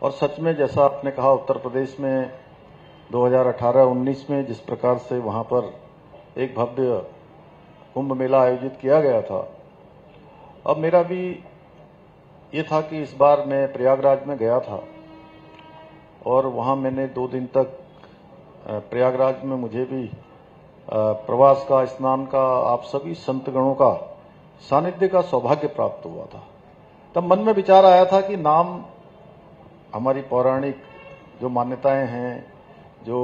और सच में जैसा आपने कहा, उत्तर प्रदेश में 2018-19 में जिस प्रकार से वहां पर एक भव्य कुंभ मेला आयोजित किया गया था, अब मेरा भी ये था कि इस बार मैं प्रयागराज में गया था और वहां मैंने 2 दिन तक प्रयागराज में मुझे भी प्रवास का, स्नान का, आप सभी संतगणों का सानिध्य का सौभाग्य प्राप्त हुआ था। तब मन में विचार आया था कि नाम हमारी पौराणिक जो मान्यताएं हैं, जो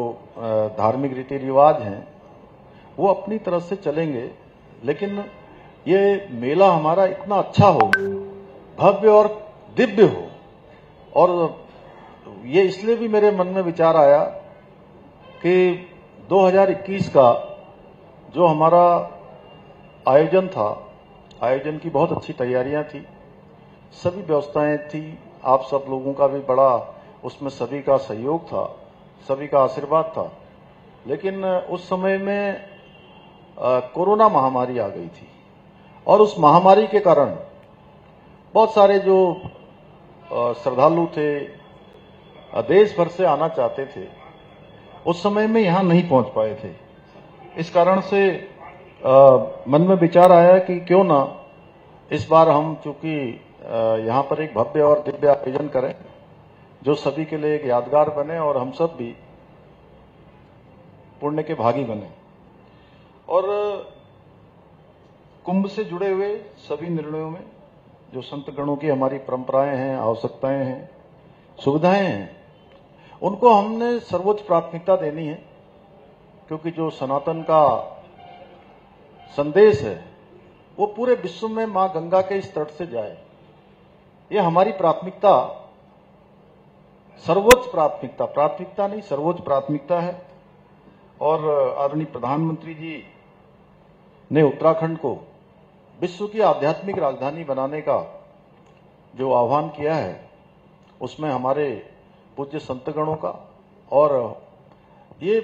धार्मिक रीति रिवाज हैं, वो अपनी तरफ से चलेंगे, लेकिन ये मेला हमारा इतना अच्छा हो, भव्य और दिव्य हो। और ये इसलिए भी मेरे मन में विचार आया कि 2021 का जो हमारा आयोजन था, आयोजन की बहुत अच्छी तैयारियां थी, सभी व्यवस्थाएं थी, आप सब लोगों का भी बड़ा उसमें सभी का सहयोग था, सभी का आशीर्वाद था। लेकिन उस समय में कोरोना महामारी आ गई थी और उस महामारी के कारण बहुत सारे जो श्रद्धालु थे, देश भर से आना चाहते थे, उस समय में यहां नहीं पहुंच पाए थे। इस कारण से मन में विचार आया कि क्यों ना इस बार हम चूंकि यहां पर एक भव्य और दिव्य आयोजन करें जो सभी के लिए एक यादगार बने और हम सब भी पुण्य के भागी बने। और कुंभ से जुड़े हुए सभी निर्णयों में जो संतगणों की हमारी परंपराएं हैं, आवश्यकताएं हैं, सुविधाएं हैं, उनको हमने सर्वोच्च प्राथमिकता देनी है, क्योंकि जो सनातन का संदेश है वो पूरे विश्व में मां गंगा के इस तट से जाए, ये हमारी प्राथमिकता, सर्वोच्च प्राथमिकता, प्राथमिकता नहीं सर्वोच्च प्राथमिकता है। और आदरणीय प्रधानमंत्री जी ने उत्तराखंड को विश्व की आध्यात्मिक राजधानी बनाने का जो आह्वान किया है, उसमें हमारे पूज्य संतगणों का और ये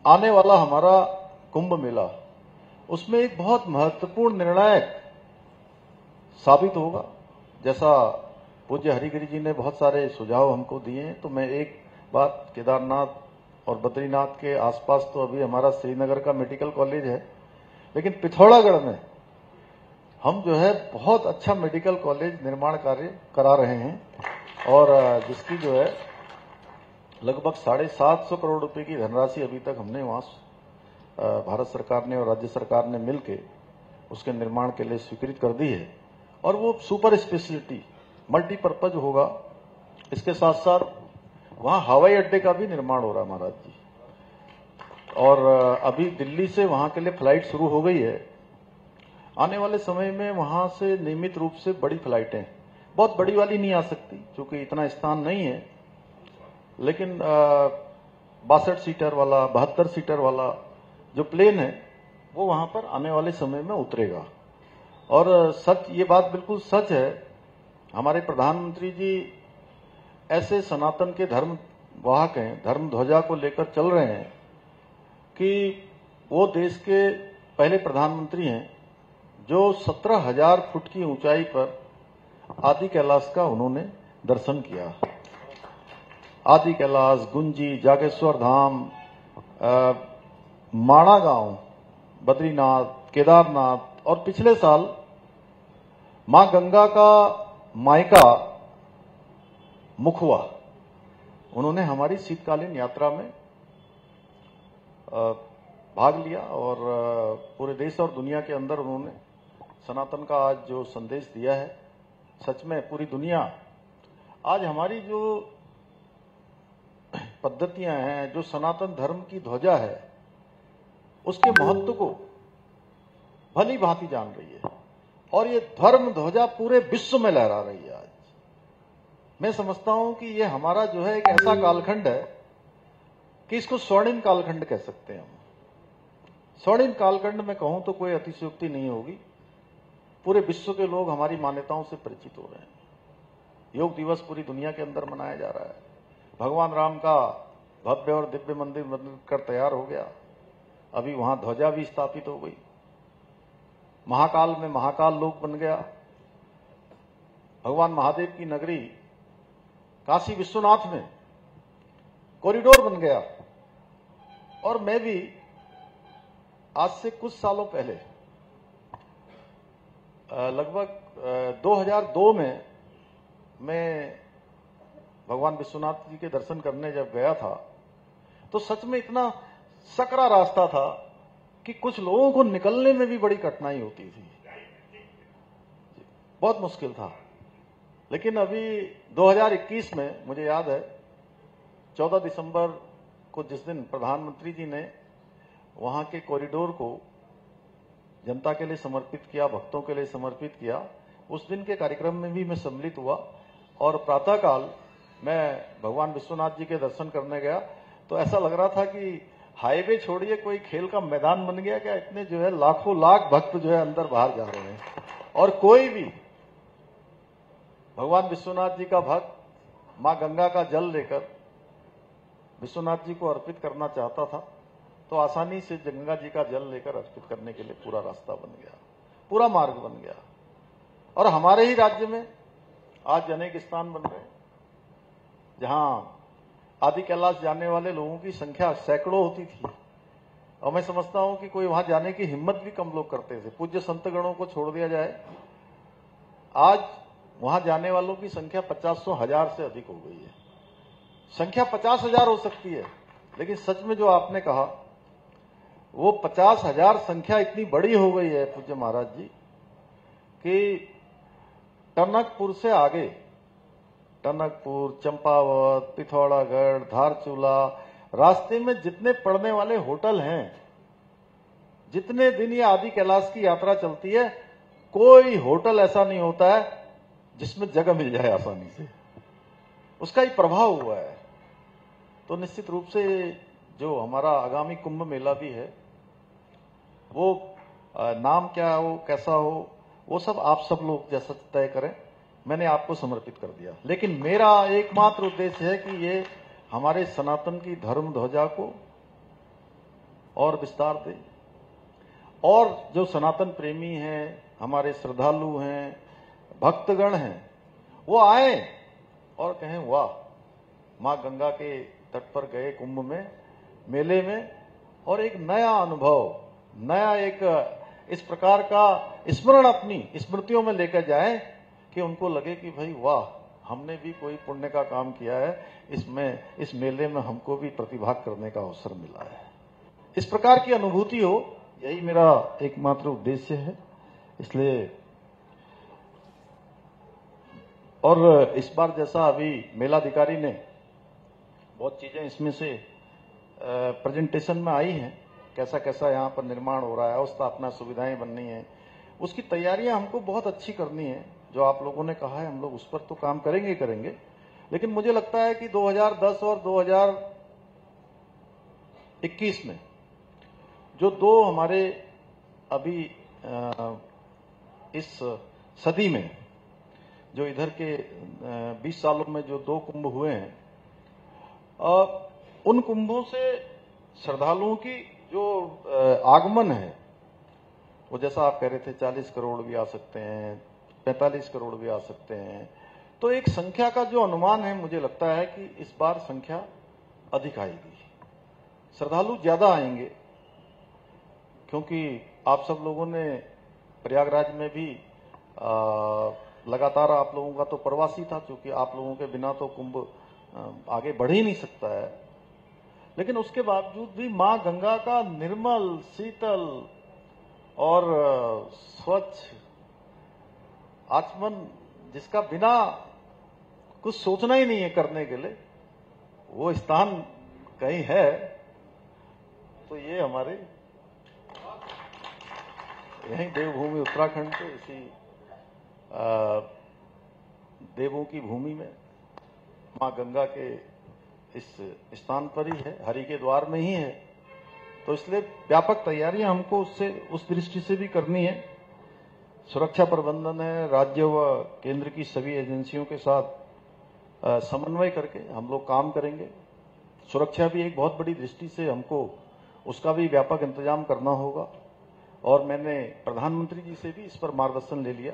आने वाला हमारा कुंभ मेला, उसमें एक बहुत महत्वपूर्ण निर्णायक साबित होगा। जैसा पूज्य हरिगिरि जी ने बहुत सारे सुझाव हमको दिए हैं, तो मैं एक बात, केदारनाथ और बद्रीनाथ के आसपास तो अभी हमारा श्रीनगर का मेडिकल कॉलेज है, लेकिन पिथौरागढ़ में हम जो है बहुत अच्छा मेडिकल कॉलेज निर्माण कार्य करा रहे हैं और जिसकी जो है लगभग 750 करोड़ रुपए की धनराशि अभी तक हमने वहां भारत सरकार ने और राज्य सरकार ने मिलकर उसके निर्माण के लिए स्वीकृत कर दी है। और वो सुपर स्पेशलिटी मल्टीपर्पज होगा। इसके साथ साथ वहां हवाई अड्डे का भी निर्माण हो रहा है महाराज जी, और अभी दिल्ली से वहां के लिए फ्लाइट शुरू हो गई है। आने वाले समय में वहां से नियमित रूप से बड़ी फ्लाइटें, बहुत बड़ी वाली नहीं आ सकती क्योंकि इतना स्थान नहीं है, लेकिन 62 सीटर वाला, 72 सीटर वाला जो प्लेन है वो वहां पर आने वाले समय में उतरेगा। और सच, ये बात बिल्कुल सच है, हमारे प्रधानमंत्री जी ऐसे सनातन के धर्म वाहक हैं, धर्म ध्वजा को लेकर चल रहे हैं कि वो देश के पहले प्रधानमंत्री हैं जो 17,000 फुट की ऊंचाई पर आदि कैलाश का उन्होंने दर्शन किया। आदि कैलाश, गुंजी, जागेश्वर धाम, माणा गांव, बद्रीनाथ, केदारनाथ, और पिछले साल मां गंगा का मायका मुखवा, उन्होंने हमारी शीतकालीन यात्रा में भाग लिया और पूरे देश और दुनिया के अंदर उन्होंने सनातन का आज जो संदेश दिया है, सच में पूरी दुनिया आज हमारी जो पद्धतियां हैं, जो सनातन धर्म की ध्वजा है, उसके महत्व को भली भांति जान रही है और ये धर्म ध्वजा पूरे विश्व में लहरा रही है। आज मैं समझता हूं कि ये हमारा जो है एक ऐसा कालखंड है कि इसको स्वर्णिम कालखंड कह सकते हैं हम। स्वर्णिम कालखंड में कहूं तो कोई अतिशयोक्ति नहीं होगी। पूरे विश्व के लोग हमारी मान्यताओं से परिचित हो रहे हैं। योग दिवस पूरी दुनिया के अंदर मनाया जा रहा है। भगवान राम का भव्य और दिव्य मंदिर बनकर तैयार हो गया, अभी वहां ध्वजा भी स्थापित हो गई। महाकाल में महाकाल लोक बन गया। भगवान महादेव की नगरी काशी विश्वनाथ में कॉरिडोर बन गया। और मैं भी आज से कुछ सालों पहले लगभग 2002 में मैं भगवान विश्वनाथ जी के दर्शन करने जब गया था तो सच में इतना सकरा रास्ता था कि कुछ लोगों को निकलने में भी बड़ी कठिनाई होती थी, बहुत मुश्किल था। लेकिन अभी 2021 में मुझे याद है 14 दिसंबर को जिस दिन प्रधानमंत्री जी ने वहां के कॉरिडोर को जनता के लिए समर्पित किया, भक्तों के लिए समर्पित किया, उस दिन के कार्यक्रम में भी मैं सम्मिलित हुआ। और प्रातःकाल मैं भगवान विश्वनाथ जी के दर्शन करने गया तो ऐसा लग रहा था कि हाईवे छोड़िए कोई खेल का मैदान बन गया क्या। इतने जो है लाखों लाख भक्त जो है अंदर बाहर जा रहे हैं और कोई भी भगवान विश्वनाथ जी का भक्त मां गंगा का जल लेकर विश्वनाथ जी को अर्पित करना चाहता था तो आसानी से गंगा जी का जल लेकर अर्पित करने के लिए पूरा रास्ता बन गया, पूरा मार्ग बन गया। और हमारे ही राज्य में आज अनेक स्थान बन गए जहां आदि कैलाश जाने वाले लोगों की संख्या सैकड़ों होती थी और मैं समझता हूं कि कोई वहां जाने की हिम्मत भी कम लोग करते थे। पूज्य संतगणों को छोड़ दिया जाए, आज वहां जाने वालों की संख्या 50-100,000 से अधिक हो गई है। संख्या 50,000 हो सकती है, लेकिन सच में जो आपने कहा वो 50,000 संख्या इतनी बड़ी हो गई है पूज्य महाराज जी कि टनकपुर से आगे, टनकपुर, चंपावत, पिथौरागढ़, धारचूला, रास्ते में जितने पड़ने वाले होटल हैं, जितने दिन ये आदि कैलाश की यात्रा चलती है, कोई होटल ऐसा नहीं होता है जिसमें जगह मिल जाए आसानी से। उसका ही प्रभाव हुआ है। तो निश्चित रूप से जो हमारा आगामी कुंभ मेला भी है वो नाम क्या हो, कैसा हो, वो सब आप सब लोग जैसा तय करें। मैंने आपको समर्पित कर दिया, लेकिन मेरा एकमात्र उद्देश्य है कि ये हमारे सनातन की धर्म ध्वजा को और विस्तार दे और जो सनातन प्रेमी हैं, हमारे श्रद्धालु हैं, भक्तगण हैं, वो आए और कहें वाह, मां गंगा के तट पर गए कुंभ में, मेले में, और एक नया अनुभव, नया एक इस प्रकार का स्मरण अपनी स्मृतियों में लेकर जाएं कि उनको लगे कि भाई वाह, हमने भी कोई पुण्य का काम किया है, इसमें इस मेले में हमको भी प्रतिभाग करने का अवसर मिला है। इस प्रकार की अनुभूति हो, यही मेरा एकमात्र उद्देश्य है। इसलिए और इस बार जैसा अभी मेलाधिकारी ने बहुत चीजें इसमें से प्रेजेंटेशन में आई हैं, कैसा कैसा यहाँ पर निर्माण हो रहा है, स्थापना सुविधाएं बननी है, उसकी तैयारियां हमको बहुत अच्छी करनी है। जो आप लोगों ने कहा है हम लोग उस पर तो काम करेंगे करेंगे, लेकिन मुझे लगता है कि 2010 और 2021 में जो दो हमारे अभी इस सदी में जो इधर के 20 सालों में जो दो कुंभ हुए हैं, उन कुंभों से श्रद्धालुओं की जो आगमन है वो जैसा आप कह रहे थे 40 करोड़ भी आ सकते हैं, 45 करोड़ भी आ सकते हैं। तो एक संख्या का जो अनुमान है, मुझे लगता है कि इस बार संख्या अधिक आएगी, श्रद्धालु ज्यादा आएंगे, क्योंकि आप सब लोगों ने प्रयागराज में भी लगातार, आप लोगों का तो प्रवासी था, क्योंकि आप लोगों के बिना तो कुंभ आगे बढ़ ही नहीं सकता है। लेकिन उसके बावजूद भी मां गंगा का निर्मल, शीतल और स्वच्छ आचमन, जिसका बिना कुछ सोचना ही नहीं है करने के लिए, वो स्थान कहीं है तो ये हमारे यहीं देवभूमि उत्तराखंड के इसी देवों की भूमि में मां गंगा के इस स्थान पर ही है, हरि के द्वार में ही है। तो इसलिए व्यापक तैयारियां हमको उससे उस दृष्टि से भी करनी है। सुरक्षा प्रबंधन है, राज्य व केंद्र की सभी एजेंसियों के साथ समन्वय करके हम लोग काम करेंगे। सुरक्षा भी एक बहुत बड़ी दृष्टि से हमको उसका भी व्यापक इंतजाम करना होगा और मैंने प्रधानमंत्री जी से भी इस पर मार्गदर्शन ले लिया।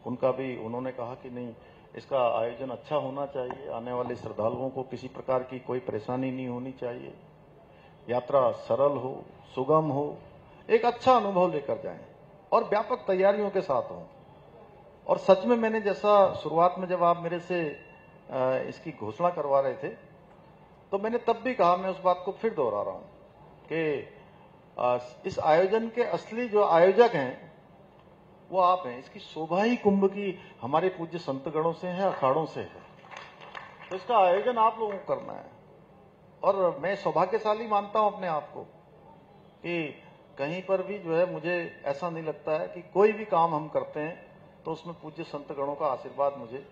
उनका भी, उन्होंने कहा कि नहीं, इसका आयोजन अच्छा होना चाहिए, आने वाले श्रद्धालुओं को किसी प्रकार की कोई परेशानी नहीं होनी चाहिए, यात्रा सरल हो, सुगम हो, एक अच्छा अनुभव लेकर जाएं और व्यापक तैयारियों के साथ हो। और सच में मैंने जैसा शुरुआत में जब आप मेरे से इसकी घोषणा करवा रहे थे तो मैंने तब भी कहा, मैं उस बात को फिर दोहरा रहा हूं कि इस आयोजन के असली जो आयोजक हैं वो आप हैं। इसकी शोभा ही कुंभ की हमारे पूज्य संतगणों से है, अखाड़ों से है, तो इसका आयोजन आप लोगों को करना है। और मैं सौभाग्यशाली मानता हूं अपने आप को कि कहीं पर भी जो है मुझे ऐसा नहीं लगता है कि कोई भी काम हम करते हैं तो उसमें पूज्य संतगणों का आशीर्वाद मुझे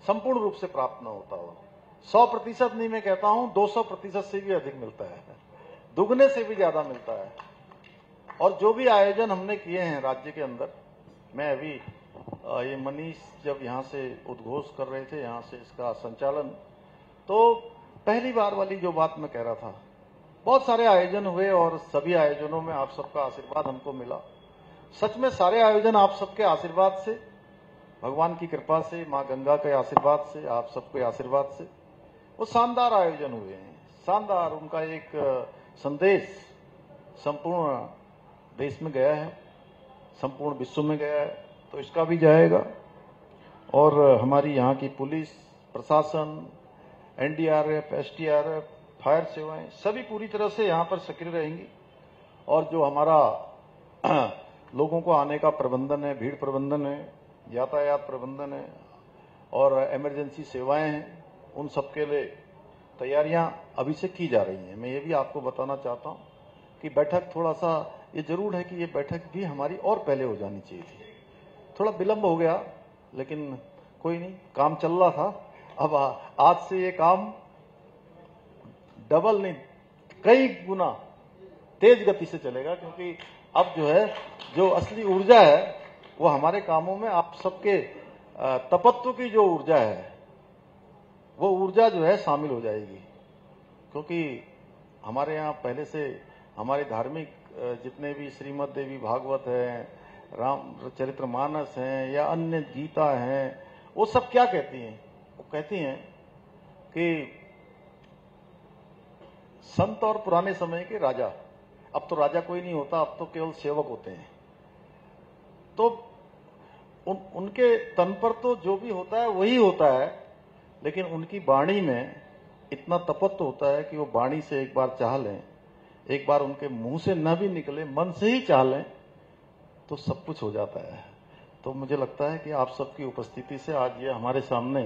संपूर्ण रूप से प्राप्त न होता हो। 100% नहीं, मैं कहता हूं 200% से भी अधिक मिलता है, दुगने से भी ज्यादा मिलता है। और जो भी आयोजन हमने किए हैं राज्य के अंदर, मैं अभी ये मनीष जब यहाँ से उद्घोष कर रहे थे, यहाँ से इसका संचालन, तो पहली बार वाली जो बात मैं कह रहा था, बहुत सारे आयोजन हुए और सभी आयोजनों में आप सबका आशीर्वाद हमको मिला। सच में सारे आयोजन आप सबके आशीर्वाद से, भगवान की कृपा से, मां गंगा के आशीर्वाद से, आप सबके आशीर्वाद से वो शानदार आयोजन हुए हैं। शानदार, उनका एक संदेश संपूर्ण देश में गया है, संपूर्ण विश्व में गया है, तो इसका भी जाएगा। और हमारी यहाँ की पुलिस प्रशासन, एनडीआरएफ, एसडीआरएफ, फायर सेवाएं सभी पूरी तरह से यहाँ पर सक्रिय रहेंगी। और जो हमारा लोगों को आने का प्रबंधन है, भीड़ प्रबंधन है, यातायात प्रबंधन है और इमरजेंसी सेवाएं हैं, उन सबके लिए तैयारियां अभी से की जा रही हैं। मैं ये भी आपको बताना चाहता हूं कि बैठक थोड़ा सा, ये जरूर है कि ये बैठक भी हमारी और पहले हो जानी चाहिए थी। थोड़ा विलंब हो गया, लेकिन कोई नहीं, काम चल रहा था। अब आज से ये काम डबल नहीं, कई गुना तेज गति से चलेगा, क्योंकि अब जो है, जो असली ऊर्जा है वो हमारे कामों में आप सबके तपत्व की जो ऊर्जा है, वो ऊर्जा जो है शामिल हो जाएगी। क्योंकि हमारे यहाँ पहले से हमारे धार्मिक जितने भी श्रीमद देवी भागवत है, रामचरितमानस हैं या अन्य गीता हैं, वो सब क्या कहती हैं? वो कहती हैं कि संत और पुराने समय के राजा, अब तो राजा कोई नहीं होता, अब तो केवल सेवक होते हैं। तो उनके तन पर तो जो भी होता है वही होता है, लेकिन उनकी वाणी में इतना तपत्व होता है कि वो वाणी से एक बार चाह लें, एक बार उनके मुंह से न भी निकले, मन से ही चाह लें, तो सब कुछ हो जाता है। तो मुझे लगता है कि आप सबकी उपस्थिति से आज ये हमारे सामने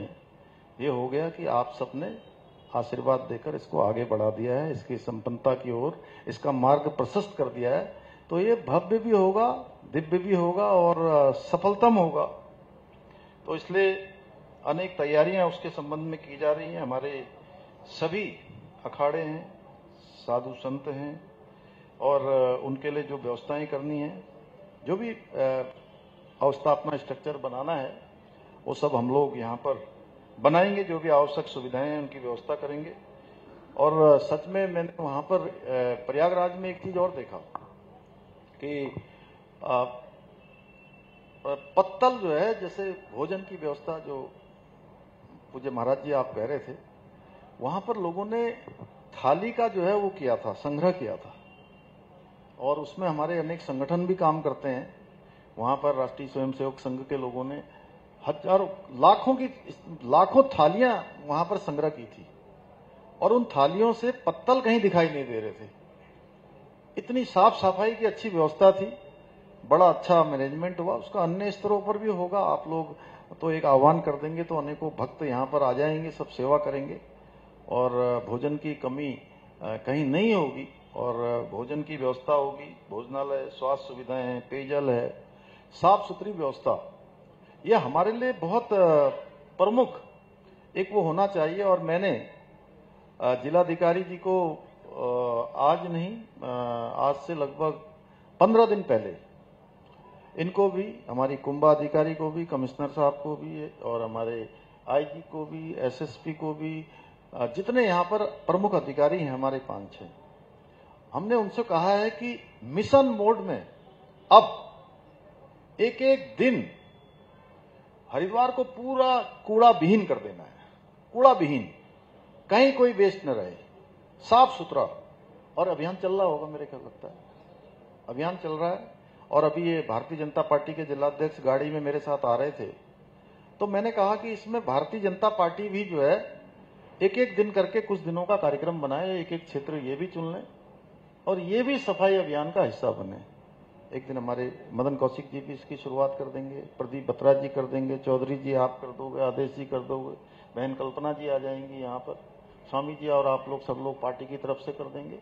ये हो गया कि आप सबने आशीर्वाद देकर इसको आगे बढ़ा दिया है, इसकी संपन्नता की ओर इसका मार्ग प्रशस्त कर दिया है। तो ये भव्य भी होगा, दिव्य भी होगा और सफलतम होगा। तो इसलिए अनेक तैयारियां उसके संबंध में की जा रही हैं। हमारे सभी अखाड़े हैं, साधु संत हैं, और उनके लिए जो व्यवस्थाएं करनी है, जो भी अवस्थापना स्ट्रक्चर बनाना है, वो सब हम लोग यहाँ पर बनाएंगे। जो भी आवश्यक सुविधाएं हैं उनकी व्यवस्था करेंगे। और सच में मैंने वहां पर प्रयागराज में एक चीज और देखा कि पत्तल जो है, जैसे भोजन की व्यवस्था, जो पूज्य महाराज जी आप कह रहे थे, वहां पर लोगों ने थाली का जो है वो किया था, संग्रह किया था। और उसमें हमारे अनेक संगठन भी काम करते हैं। वहां पर राष्ट्रीय स्वयंसेवक संघ के लोगों ने हजारों, लाखों थालियां वहां पर संग्रह की थी, और उन थालियों से पत्तल कहीं दिखाई नहीं दे रहे थे। इतनी साफ सफाई की अच्छी व्यवस्था थी, बड़ा अच्छा मैनेजमेंट हुआ। उसका अन्य स्तरों पर भी होगा। आप लोग तो एक आह्वान कर देंगे तो अनेकों भक्त यहाँ पर आ जाएंगे, सब सेवा करेंगे और भोजन की कमी कहीं नहीं होगी, और भोजन की व्यवस्था होगी। भोजनालय, स्वास्थ्य सुविधाएं हैं, पेयजल है, साफ सुथरी व्यवस्था, यह हमारे लिए बहुत प्रमुख एक वो होना चाहिए। और मैंने जिलाधिकारी जी को आज नहीं, आज से लगभग 15 दिन पहले इनको भी, हमारी कुंभाधिकारी को भी, कमिश्नर साहब को भी, और हमारे आईजी को भी, एसएसपी को भी, जितने यहाँ पर प्रमुख अधिकारी हैं हमारे 5-6, हमने उनसे कहा है कि मिशन मोड में अब एक एक दिन हरिद्वार को पूरा कूड़ा विहीन कर देना है, कूड़ा विहीन, कहीं कोई वेस्ट न रहे, साफ सुथरा। और अभियान चल रहा होगा, मेरे ख्याल लगता है अभियान चल रहा है। और अभी ये भारतीय जनता पार्टी के जिलाध्यक्ष गाड़ी में मेरे साथ आ रहे थे, तो मैंने कहा कि इसमें भारतीय जनता पार्टी भी जो है एक एक दिन करके कुछ दिनों का कार्यक्रम बनाए, एक एक क्षेत्र ये भी चुन लें और ये भी सफाई अभियान का हिस्सा बने। एक दिन हमारे मदन कौशिक जी भी इसकी शुरुआत कर देंगे, प्रदीप बत्रा जी कर देंगे, चौधरी जी आप कर दोगे, आदेश जी कर दोगे, बहन कल्पना जी आ जाएंगी यहाँ पर, स्वामी जी और आप लोग सब लोग पार्टी की तरफ से कर देंगे।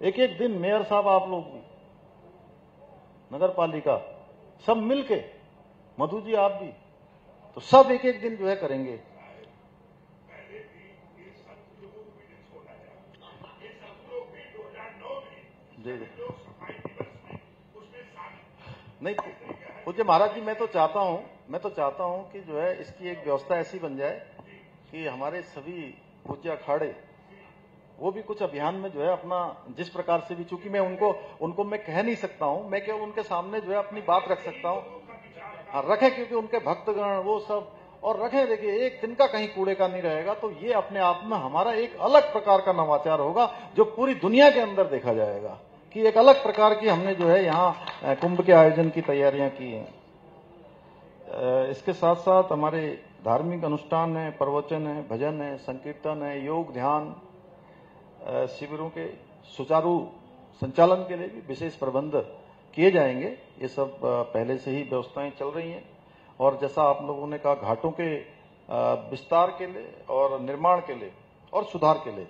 एक एक दिन मेयर साहब आप लोग भी, नगर पालिका सब मिलके, मधु जी आप भी, तो सब एक एक दिन जो है करेंगे। नहीं पूज्य महाराज जी, मैं तो चाहता हूं कि जो है इसकी एक व्यवस्था ऐसी बन जाए कि हमारे सभी पूज्य अखाड़े वो भी कुछ अभियान में जो है अपना जिस प्रकार से भी, चूंकि मैं उनको मैं कह नहीं सकता हूं, मैं केवल उनके सामने जो है अपनी बात रख सकता हूं। हाँ रखें, क्योंकि उनके भक्तगण वो सब और रखें। देखिए एक दिन का कहीं कूड़े का नहीं रहेगा, तो ये अपने आप में हमारा एक अलग प्रकार का नवाचार होगा जो पूरी दुनिया के अंदर देखा जाएगा कि एक अलग प्रकार की हमने जो है यहाँ कुंभ के आयोजन की तैयारियां की हैं। इसके साथ साथ हमारे धार्मिक अनुष्ठान है, प्रवचन है, भजन है, संकीर्तन है, योग ध्यान शिविरों के सुचारू संचालन के लिए भी विशेष प्रबंध किए जाएंगे। ये सब पहले से ही व्यवस्थाएं चल रही हैं। और जैसा आप लोगों ने कहा, घाटों के विस्तार के लिए और निर्माण के लिए और सुधार के लिए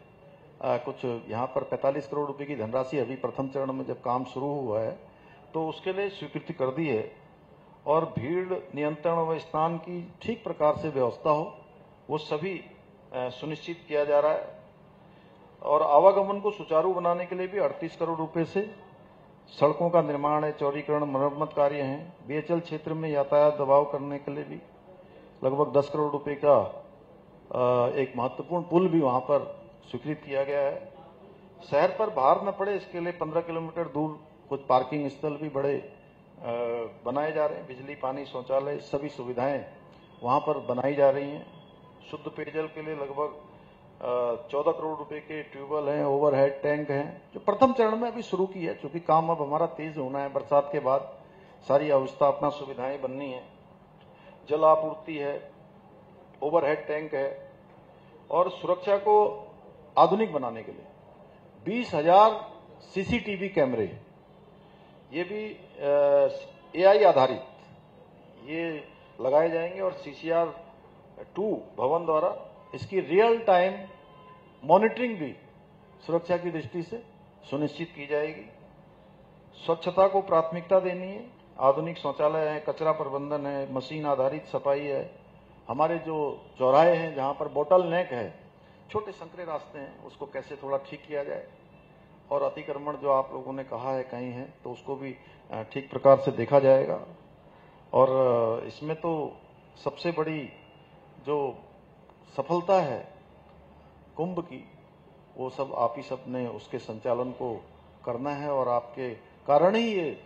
कुछ यहाँ पर 45 करोड़ रुपए की धनराशि अभी प्रथम चरण में जब काम शुरू हुआ है तो उसके लिए स्वीकृति कर दी है। और भीड़ नियंत्रण व स्नान की ठीक प्रकार से व्यवस्था हो, वो सभी सुनिश्चित किया जा रहा है। और आवागमन को सुचारू बनाने के लिए भी 38 करोड़ रुपए से सड़कों का निर्माण है, चौड़ीकरण, मरम्मत कार्य हैं। बीएचएल क्षेत्र में यातायात दबाव करने के लिए भी लगभग 10 करोड़ रुपए का एक महत्वपूर्ण पुल भी वहां पर स्वीकृत किया गया है। शहर पर भार न पड़े इसके लिए 15 किलोमीटर दूर कुछ पार्किंग स्थल भी बड़े बनाए जा रहे हैं। बिजली, पानी, शौचालय सभी सुविधाएं वहां पर बनाई जा रही हैं। शुद्ध पेयजल के लिए लगभग 14 करोड़ रुपए के ट्यूबवेल हैं, ओवरहेड टैंक हैं, जो प्रथम चरण में अभी शुरू की है। क्योंकि काम अब हमारा तेज होना है, बरसात के बाद सारी अवस्थापना सुविधाएं बननी है। जल आपूर्ति है, ओवरहेड टैंक है। और सुरक्षा को आधुनिक बनाने के लिए 20,000 सीसीटीवी कैमरे, ये भी एआई आधारित ये लगाए जाएंगे। और CCR2 भवन द्वारा इसकी रियल टाइम मॉनिटरिंग भी सुरक्षा की दृष्टि से सुनिश्चित की जाएगी। स्वच्छता को प्राथमिकता देनी है। आधुनिक शौचालय है, कचरा प्रबंधन है, मशीन आधारित सफाई है। हमारे जो चौराहे हैं जहां पर बोटल नेक है, छोटे संकरे रास्ते हैं, उसको कैसे थोड़ा ठीक किया जाए। और अतिक्रमण जो आप लोगों ने कहा है कहीं है, तो उसको भी ठीक प्रकार से देखा जाएगा। और इसमें तो सबसे बड़ी जो सफलता है कुंभ की, वो सब आप ही सब ने उसके संचालन को करना है। और आपके कारण ही ये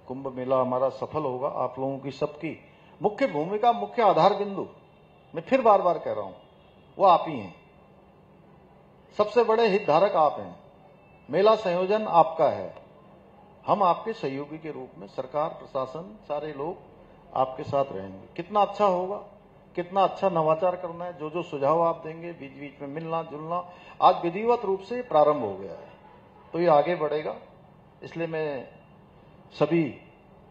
कुंभ मेला हमारा सफल होगा। आप लोगों की सबकी मुख्य भूमिका, मुख्य आधार बिंदु, मैं फिर बार बार कह रहा हूं, वो आप ही हैं। सबसे बड़े हितधारक आप हैं। मेला संयोजन आपका है। हम आपके सहयोगी के रूप में, सरकार, प्रशासन, सारे लोग आपके साथ रहेंगे। कितना अच्छा होगा, कितना अच्छा नवाचार करना है, जो जो सुझाव आप देंगे, बीच बीच में मिलना जुलना, आज विधिवत रूप से प्रारंभ हो गया है, तो ये आगे बढ़ेगा। इसलिए मैं सभी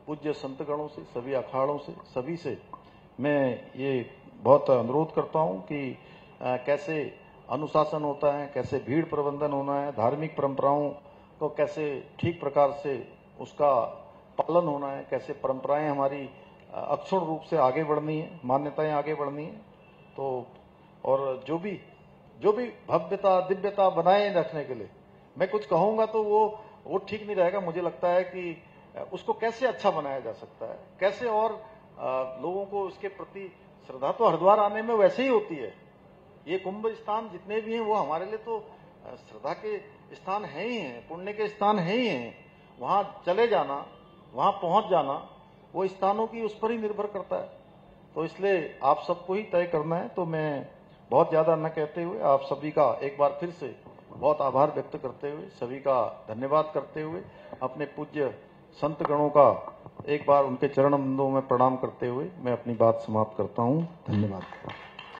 पूज्य संतगणों से, सभी अखाड़ों से, सभी से मैं ये बहुत अनुरोध करता हूं कि कैसे अनुशासन होता है, कैसे भीड़ प्रबंधन होना है, धार्मिक परंपराओं को कैसे ठीक प्रकार से उसका पालन होना है, कैसे परंपराएं हमारी अक्षुण रूप से आगे बढ़नी है, मान्यताएं आगे बढ़नी है। तो और जो भी भव्यता, दिव्यता बनाए रखने के लिए मैं कुछ कहूंगा तो वो ठीक नहीं रहेगा। मुझे लगता है कि उसको कैसे अच्छा बनाया जा सकता है, कैसे और लोगों को इसके प्रति श्रद्धा तो हरिद्वार आने में वैसे ही होती है। ये कुंभ स्थान जितने भी हैं वो हमारे लिए तो श्रद्धा के स्थान है ही हैं, पुण्य के स्थान है ही हैं। वहां चले जाना, वहां पहुंच जाना, वो स्थानों की उस पर ही निर्भर करता है। तो इसलिए आप सबको ही तय करना है। तो मैं बहुत ज़्यादा न कहते हुए आप सभी का एक बार फिर से बहुत आभार व्यक्त करते हुए, सभी का धन्यवाद करते हुए, अपने पूज्य संत गणों का एक बार उनके चरण बंदों में प्रणाम करते हुए मैं अपनी बात समाप्त करता हूँ। धन्यवाद।